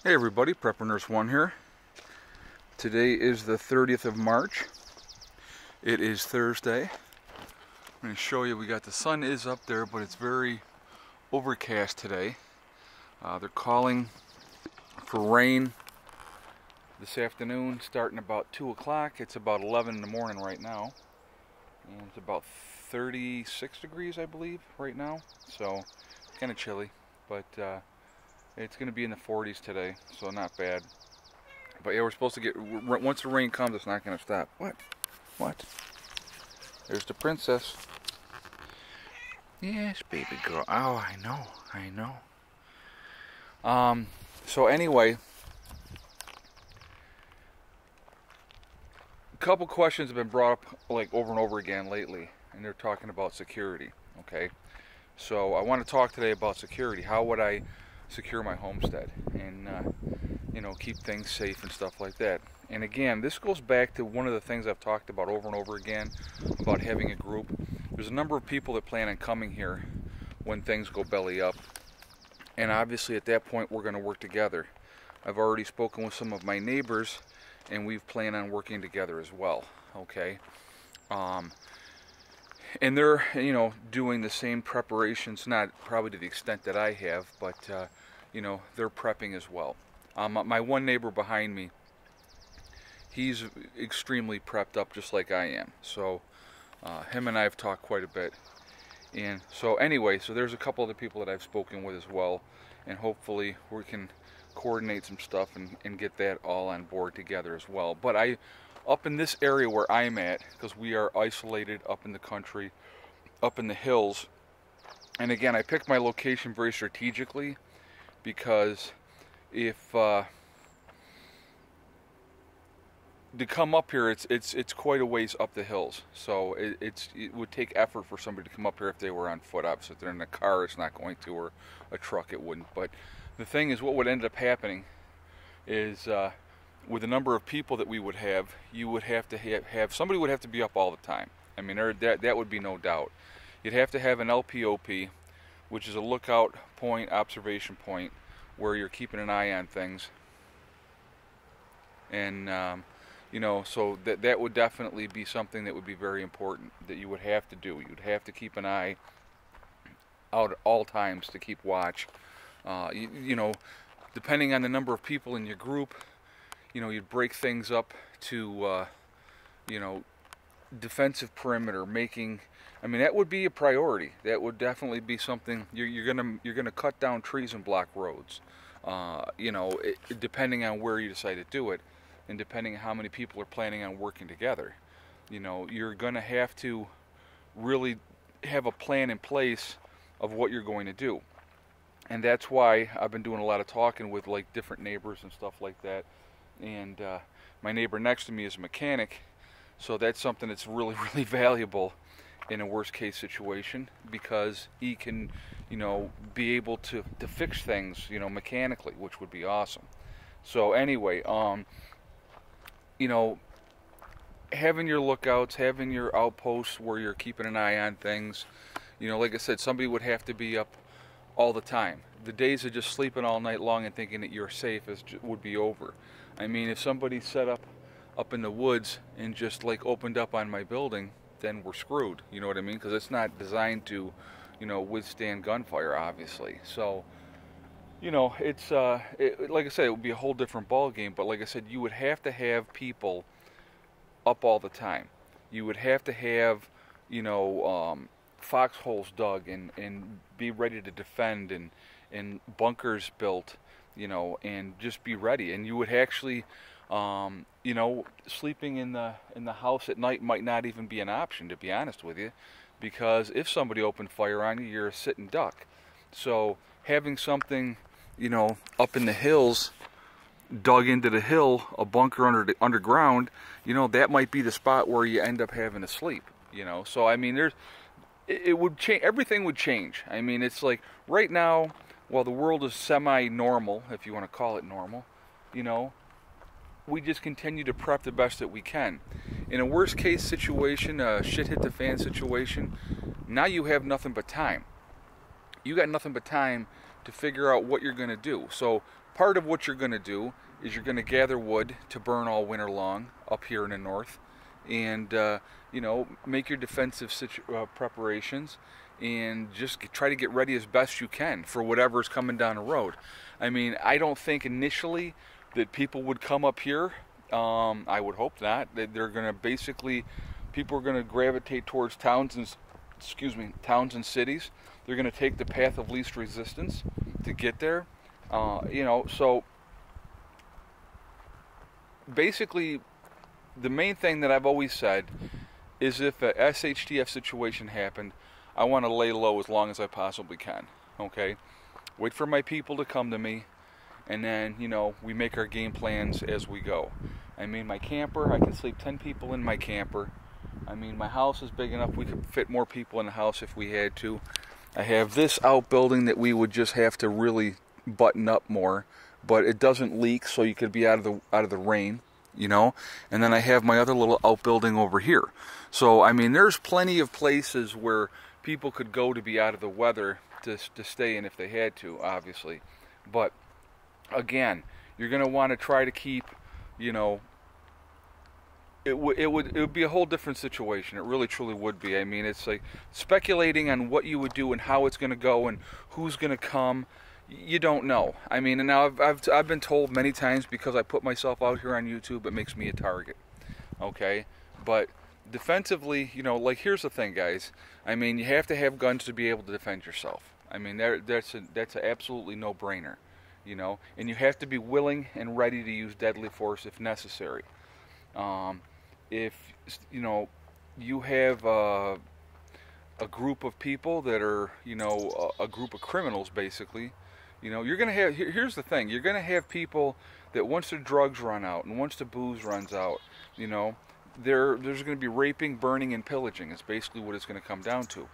Hey everybody, Prepper Nurse 1 here. Today is the 30th of March. It is Thursday. I'm going to show you, the sun is up there, but it's very overcast today. They're calling for rain this afternoon, starting about 2 o'clock. It's about 11 in the morning right now. And it's about 36 degrees, I believe, right now. So, kind of chilly, but it's going to be in the 40s today, so not bad. But yeah, we're supposed to get, once the rain comes, it's not going to stop. What? There's the princess. Yes, baby girl. Oh, I know. So anyway, a couple questions have been brought up like over and over again lately, and they're talking about security, okay? So I want to talk today about security. How would I secure my homestead and keep things safe and stuff like that? And again, this goes back to one of the things I've talked about over and over again about having a group. There's a number of people that plan on coming here when things go belly up, and obviously at that point we're going to work together. I've already spoken with some of my neighbors and we've planned on working together as well, okay? And they're, doing the same preparations, not probably to the extent that I have, but, they're prepping as well. My one neighbor behind me, he's extremely prepped up just like I am. So, him and I have talked quite a bit. And so anyway, so there's a couple other people that I've spoken with as well. And hopefully we can coordinate some stuff and get that all on board together as well. But up in this area where I'm at, because we are isolated up in the country, up in the hills, and again, I picked my location very strategically because if to come up here, it's quite a ways up the hills, so it would take effort for somebody to come up here if they were on foot. Obviously, if they're in a car, it's not going to, or a truck, it wouldn't. But the thing is, what would end up happening is with the number of people that we would have, you would have to have somebody would have to be up all the time. I mean, that would be no doubt. You'd have to have an LPOP, which is a lookout point, observation point, where you're keeping an eye on things. And so that would definitely be something that would be very important that you would have to do. You'd have to keep an eye out at all times to keep watch. Depending on the number of people in your group, you'd break things up to, defensive perimeter, that would be a priority. That would definitely be something. You're gonna cut down trees and block roads. Depending on where you decide to do it, and depending on how many people are planning on working together, you're gonna have to really have a plan in place of what you're going to do. And that's why I've been doing a lot of talking with like different neighbors and stuff like that. And my neighbor next to me is a mechanic, so that's something that's really, really valuable in a worst case situation, because he can, be able to fix things, mechanically, which would be awesome. So anyway, having your lookouts, having your outposts where you're keeping an eye on things, like I said, somebody would have to be up all the time. The days of just sleeping all night long and thinking that you're safe would be over. I mean, if somebody set up in the woods and just like opened up on my building, then we're screwed. You know what I mean? Because it's not designed to, withstand gunfire, obviously. So, it's like I said, it would be a whole different ball game. But like I said, you would have to have people up all the time. You would have to have, foxholes dug and be ready to defend, and bunkers built, and just be ready. And you would actually, sleeping in the house at night might not even be an option, to be honest with you, because if somebody opened fire on you, you're a sitting duck. So having something, up in the hills, dug into the hill, a bunker underground, that might be the spot where you end up having to sleep. So I mean, it would change. Everything would change. I mean, it's like right now, while the world is semi-normal, if you want to call it normal, we just continue to prep the best that we can. In a worst case situation, a shit hit the fan situation, now you have nothing but time. you got nothing but time to figure out what you're going to do. So part of what you're going to do is you're going to gather wood to burn all winter long up here in the north, and you know, make your defensive preparations, and just try to get ready as best you can for whatever's coming down the road. I mean, I don't think initially that people would come up here. I would hope not. They're going to basically, people are going to gravitate towards towns and, towns and cities. They're going to take the path of least resistance to get there. You know, so basically, the main thing that I've always said is if a S.H.T.F situation happened, I want to lay low as long as I possibly can. Okay? Wait for my people to come to me, and then, you know, we make our game plans as we go. I mean, my camper, I can sleep 10 people in my camper. I mean, my house is big enough we could fit more people in the house if we had to. I have this outbuilding that we would just have to really button up more, but it doesn't leak, so you could be out of the rain, you know. And then I have my other little outbuilding over here. So I mean, there's plenty of places where people could go to be out of the weather to stay in if they had to, obviously. But again, you're going to want to try to keep, you know, it would be a whole different situation. It really truly would be. I mean, it's like speculating on what you would do and how it's going to go and who's going to come. You don't know. I mean, and now I've been told many times, because I put myself out here on YouTube, it makes me a target. Okay, but defensively, you know, like, here's the thing, guys. I mean, you have to have guns to be able to defend yourself. I mean, that's an absolutely no-brainer, you know. And you have to be willing and ready to use deadly force if necessary. If, you know, you have a group of people that are, you know, a group of criminals, basically, you know, you're going to have, here's the thing, you're going to have people that once their drugs run out and once the booze runs out, you know, there's going to be raping, burning, and pillaging. It's basically what it's going to come down to.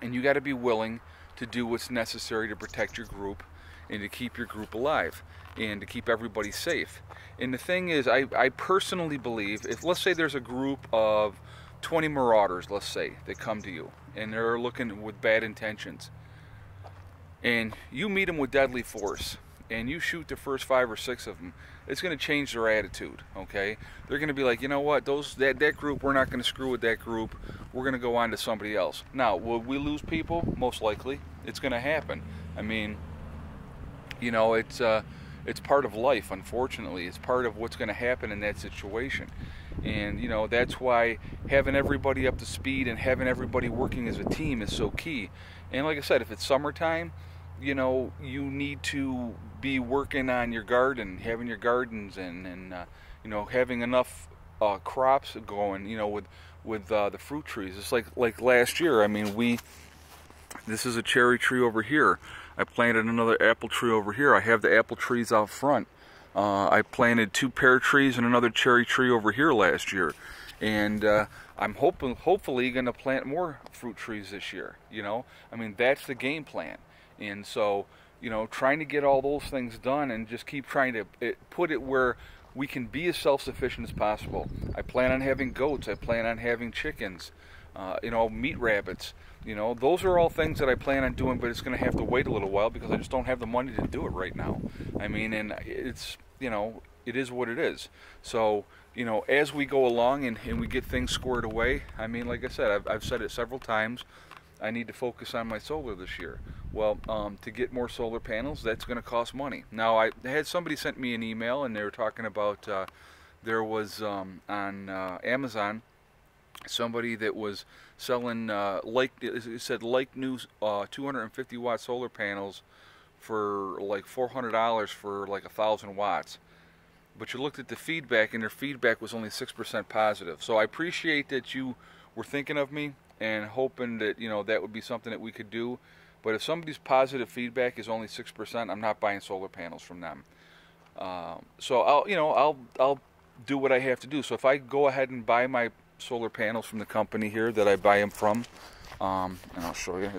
And you got to be willing to do what's necessary to protect your group and to keep your group alive and to keep everybody safe. And the thing is, I personally believe, if, let's say there's a group of 20 marauders, let's say, that come to you, and they're looking with bad intentions, and you meet them with deadly force, and you shoot the first 5 or 6 of them, it's going to change their attitude, okay? They're going to be like, you know what, that group, we're not going to screw with that group, we're going to go on to somebody else. Now, will we lose people? Most likely. It's going to happen. I mean, you know, it's part of life, unfortunately. It's part of what's going to happen in that situation. And, you know, that's why having everybody up to speed and having everybody working as a team is so key. And like I said, if it's summertime, you know, you need to be working on your garden, having your gardens and you know, having enough crops going, you know, with the fruit trees. It's like last year. I mean, this is a cherry tree over here. I planted another apple tree over here. I have the apple trees out front. I planted 2 pear trees and another cherry tree over here last year. And I'm hopefully going to plant more fruit trees this year, you know. I mean, that's the game plan. And so, you know, trying to get all those things done and just keep trying to put it where we can be as self-sufficient as possible. I plan on having goats. I plan on having chickens, you know, meat rabbits. You know, those are all things that I plan on doing, but it's going to have to wait a little while because I just don't have the money to do it right now. I mean, and it's, you know, it is what it is. So, you know, as we go along and we get things squared away, I mean, like I said, I've said it several times, I need to focus on my solar this year. Well, to get more solar panels, that's going to cost money. Now, I had somebody sent me an email, and they were talking about, there was on Amazon, somebody that was selling it said new 250 watt solar panels for like $400 for like 1,000 watts. But you looked at the feedback, and their feedback was only 6% positive. So I appreciate that you were thinking of me and hoping that, you know, that would be something that we could do. But if somebody's positive feedback is only 6%, I'm not buying solar panels from them. So I'll do what I have to do. So if I go ahead and buy my solar panels from the company here that I buy them from, and I'll show you.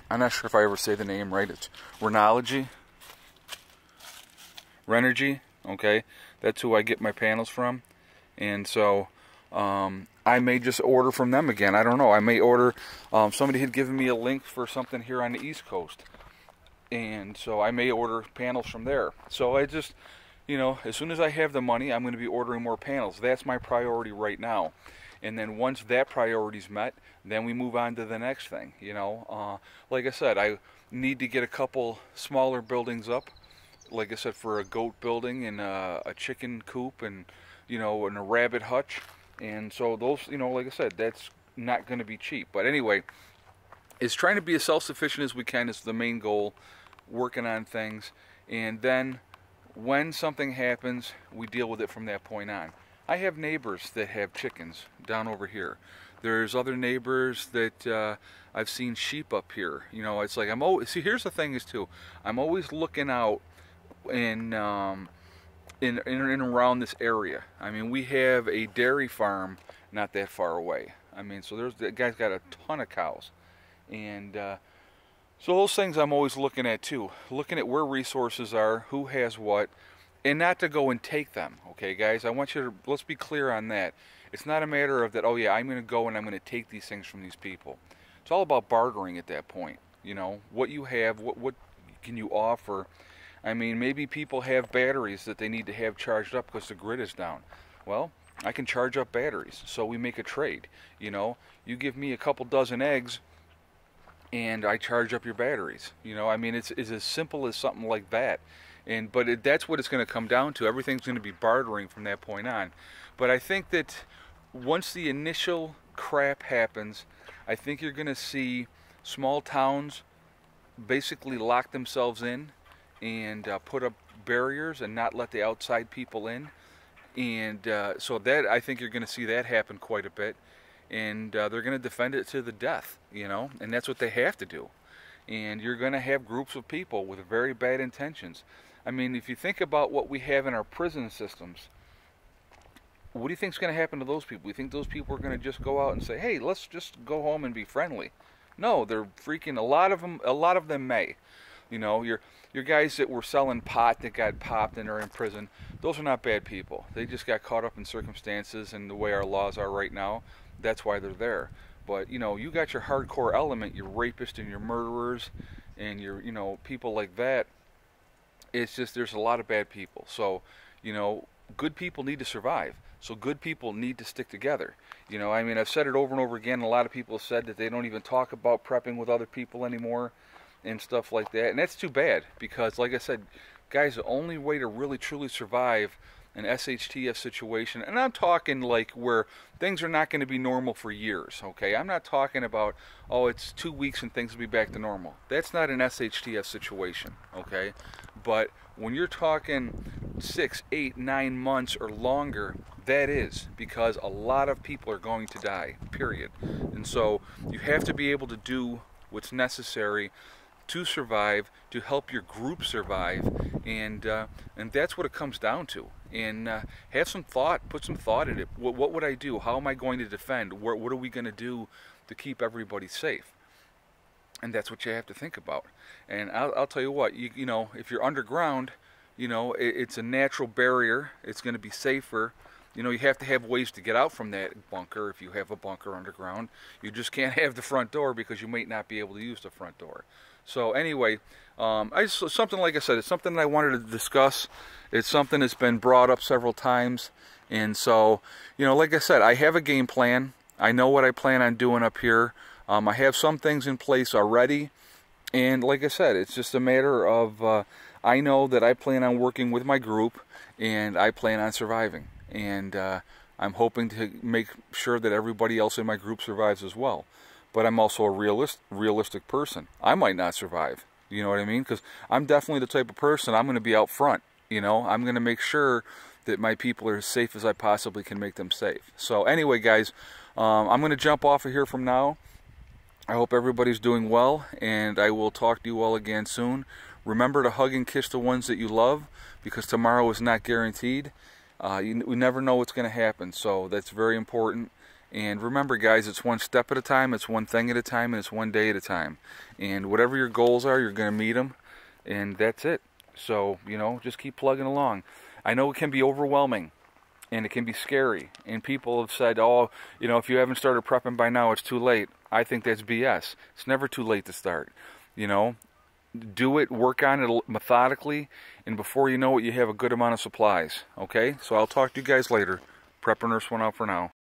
I'm not sure if I ever say the name right. It's Renergy. Okay, that's who I get my panels from. And so I may just order from them again. I don't know. I may order, somebody had given me a link for something here on the East Coast. And so I may order panels from there. So I just, as soon as I have the money, I'm going to be ordering more panels. That's my priority right now. And then once that priority's met, then we move on to the next thing. Like I said, I need to get a couple smaller buildings up. Like I said, for a goat building and a chicken coop and, and a rabbit hutch. And so those, like I said, that's not going to be cheap. But anyway, it's trying to be as self-sufficient as we can is the main goal. Working on things, and then when something happens, we deal with it from that point on. I have neighbors that have chickens down over here. There's other neighbors that I've seen sheep up here. It's like I'm always, see, here's the thing is too, I'm always looking out in and around this area. I mean, we have a dairy farm not that far away. I mean, so the guy's got a ton of cows, and so those things I'm always looking at too, looking at where resources are, who has what, and not to go and take them, okay guys? I want you to, let's be clear on that. It's not a matter of that, oh yeah, I'm going to go and I'm going to take these things from these people. It's all about bartering at that point, what you have, what can you offer. I mean, maybe people have batteries that they need to have charged up because the grid is down. Well, I can charge up batteries, so we make a trade. You give me a couple dozen eggs, and I charge up your batteries. I mean, it's as simple as something like that. But that's what it's going to come down to. Everything's going to be bartering from that point on. But I think that once the initial crap happens, I think you're going to see small towns basically lock themselves in and put up barriers and not let the outside people in. And so that, I think you're going to see that happen quite a bit. And they're going to defend it to the death, and that's what they have to do. And you're going to have groups of people with very bad intentions. I mean, if you think about what we have in our prison systems, what do you think is going to happen to those people? You think those people are going to just go out and say, hey, let's just go home and be friendly? No, they're freaking, a lot of them may. Your guys that were selling pot that got popped and are in prison, those are not bad people. They just got caught up in circumstances and the way our laws are right now. That's why they're there. But you got your hardcore element, your rapists and your murderers and your people like that. It's just, there's a lot of bad people. So good people need to survive. So good people need to stick together. I mean, I've said it over and over again. A lot of people have said that they don't even talk about prepping with other people anymore and stuff like that. And that's too bad, because like I said, guys, the only way to really truly survive an S.H.T.F situation, and I'm talking like where things are not going to be normal for years, okay? I'm not talking about, oh, it's 2 weeks and things will be back to normal. That's not an S.H.T.F situation, okay? But when you're talking 6, 8, 9 months or longer, that is, because a lot of people are going to die, period. And so you have to be able to do what's necessary to survive, to help your group survive, and that's what it comes down to. And have some thought, put some thought in it. What would I do? How am I going to defend? What are we going to do to keep everybody safe? And that's what you have to think about. And I'll tell you what, if you're underground, it's a natural barrier. It's going to be safer. You have to have ways to get out from that bunker if you have a bunker underground. You just can't have the front door because you might not be able to use the front door. So anyway, something like I said, it's something that I wanted to discuss. It's something that's been brought up several times. And so, like I said, I have a game plan. I know what I plan on doing up here. I have some things in place already. And like I said, it's just a matter of, I know that I plan on working with my group and I plan on surviving. And I'm hoping to make sure that everybody else in my group survives as well. But I'm also a realistic person. I might not survive, you know what I mean? Because I'm definitely the type of person, I'm going to be out front, I'm going to make sure that my people are as safe as I possibly can make them safe. So anyway, guys, I'm going to jump off of here from now. I hope everybody's doing well, and I will talk to you all again soon. Remember to hug and kiss the ones that you love, because tomorrow is not guaranteed. We never know what's going to happen, so that's very important. And remember, guys, it's one step at a time, it's one thing at a time, and it's one day at a time. And whatever your goals are, you're going to meet them, and that's it. So, just keep plugging along. I know it can be overwhelming. and it can be scary. And people have said, oh, you know, if you haven't started prepping by now, it's too late. I think that's BS. It's never too late to start. You know, do it, work on it methodically, and before you know it, you have a good amount of supplies. Okay? So I'll talk to you guys later. Prepper Nurse 1 out for now.